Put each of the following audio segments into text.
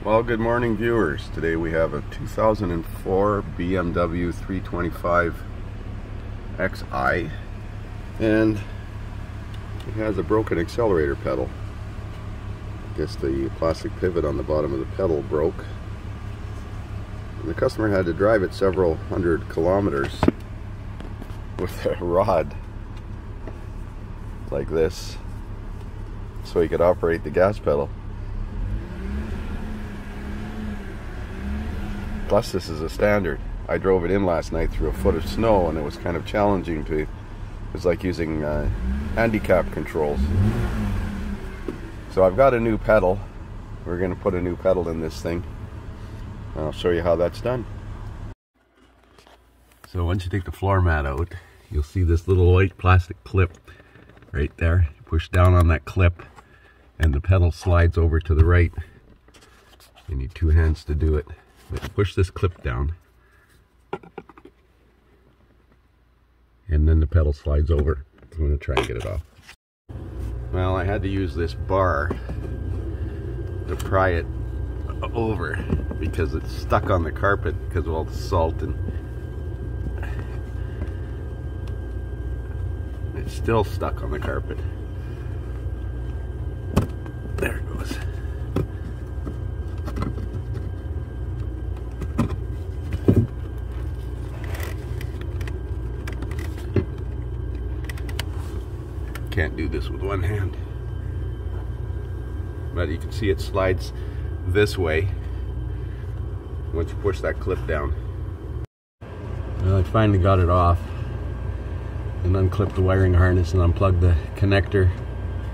Well, good morning, viewers. Today we have a 2004 BMW 325 Xi, and it has a broken accelerator pedal. I guess the plastic pivot on the bottom of the pedal broke, and the customer had to drive it several hundred kilometers with a rod like this so he could operate the gas pedal. Plus, this is a standard. I drove it in last night through a foot of snow, and it was kind of challenging to. It was like using handicap controls. So I've got a new pedal. We're going to put a new pedal in this thing. I'll show you how that's done. So once you take the floor mat out, you'll see this little white plastic clip right there. You push down on that clip, and the pedal slides over to the right. You need two hands to do it. Push this clip down, and then the pedal slides over. I'm going to try and get it off. Well, I had to use this bar to pry it over because it's stuck on the carpet because of all the salt, and it's still stuck on the carpet. There it goes. Can't do this with one hand, but you can see it slides this way once you push that clip down. Well, I finally got it off and unclipped the wiring harness and unplugged the connector.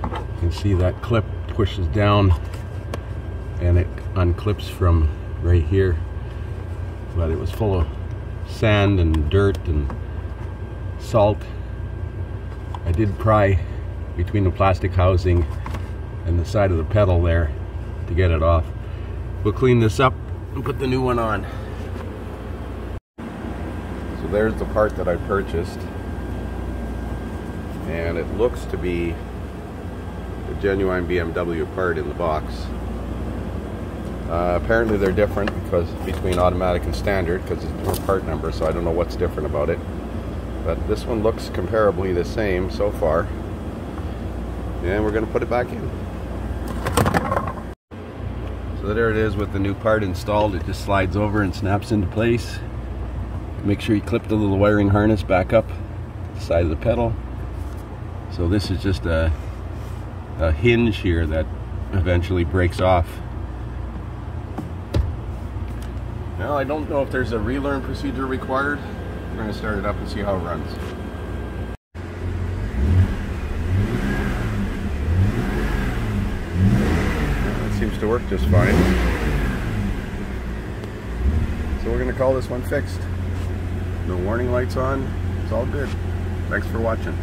You can see that clip pushes down and it unclips from right here, but it was full of sand and dirt and salt. I did pry between the plastic housing and the side of the pedal there to get it off. We'll clean this up and put the new one on. So there's the part that I purchased, and it looks to be a genuine BMW part in the box. Apparently they're different because between automatic and standard, because it's a different part number, so I don't know what's different about it. But this one looks comparably the same so far, and we're going to put it back in. So there it is with the new part installed. It just slides over and snaps into place. Make sure you clip the little wiring harness back up the side of the pedal. So this is just a hinge here that eventually breaks off. Now, I don't know if there's a relearn procedure required. We're going to start it up and see how it runs. It seems to work just fine. So we're going to call this one fixed. No warning lights on. It's all good. Thanks for watching.